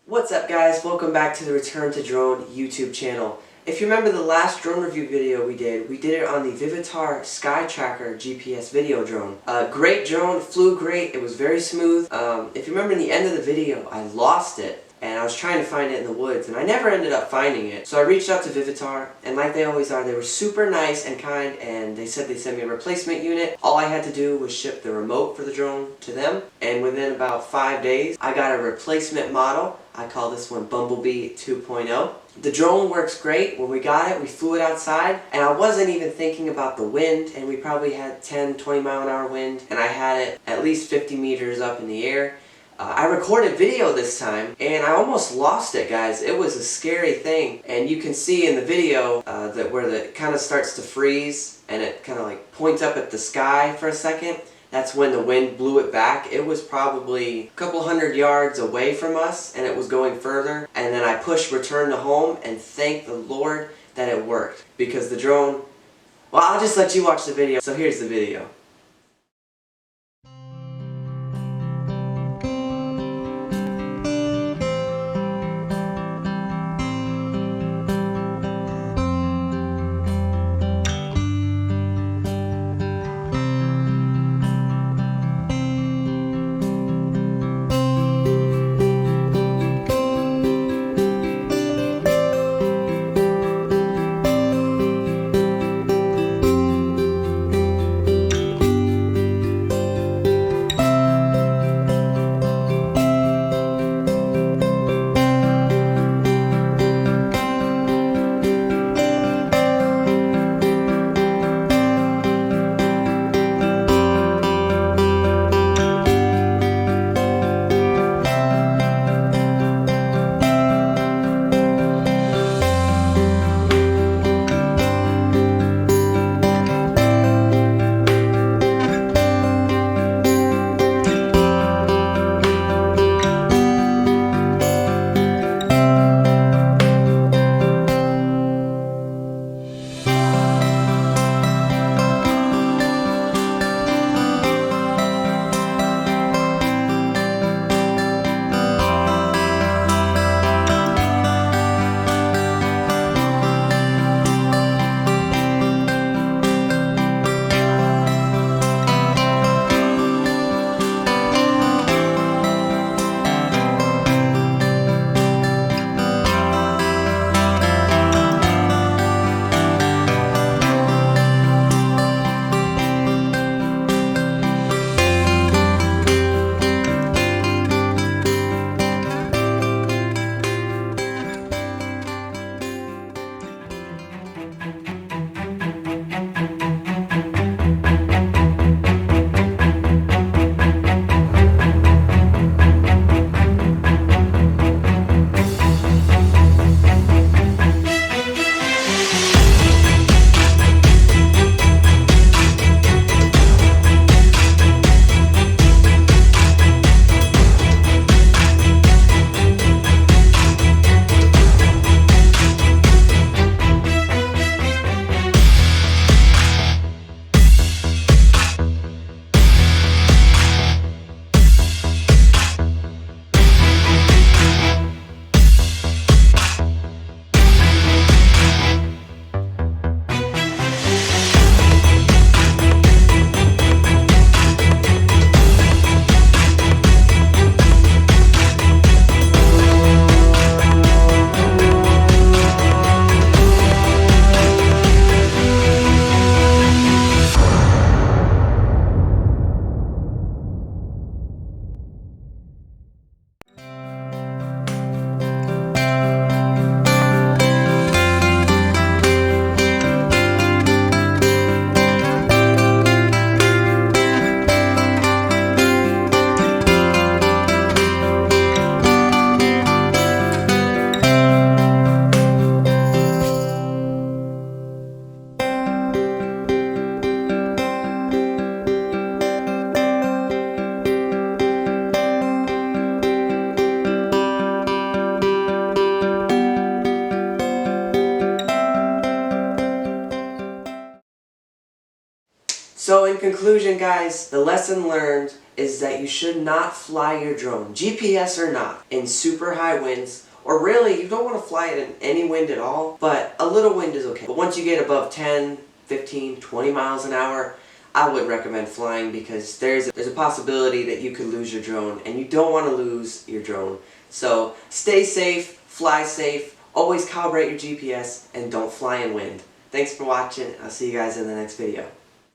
What's up guys, welcome back to the Return to Drone YouTube channel. If you remember the last drone review video we did it on the Vivitar Sky Tracker GPS video drone. Great drone, flew great, it was very smooth. If you remember in the end of the video, I lost it and I was trying to find it in the woods and I never ended up finding it. So I reached out to Vivitar and like they always are, they were super nice and kind and they said they'd send me a replacement unit. All I had to do was ship the remote for the drone to them and within about 5 days I got a replacement model. I call this one Bumblebee 2.0. The drone works great. When we got it, we flew it outside and I wasn't even thinking about the wind and we probably had 10-20 mile an hour wind and I had it at least 50 meters up in the air. I recorded video this time and I almost lost it, guys. It was a scary thing and you can see in the video that where it kind of starts to freeze and it kind of like points up at the sky for a second. That's when the wind blew it back. It was probably a couple hundred yards away from us and it was going further. And then I pushed return to home and thank the Lord that it worked. Because the drone, well, I'll just let you watch the video. So here's the video. So in conclusion guys, the lesson learned is that you should not fly your drone, GPS or not, in super high winds, or really you don't want to fly it in any wind at all, but a little wind is okay. But once you get above 10, 15, 20 miles an hour, I wouldn't recommend flying because there's a possibility that you could lose your drone, and you don't want to lose your drone. So stay safe, fly safe, always calibrate your GPS, and don't fly in wind. Thanks for watching. I'll see you guys in the next video.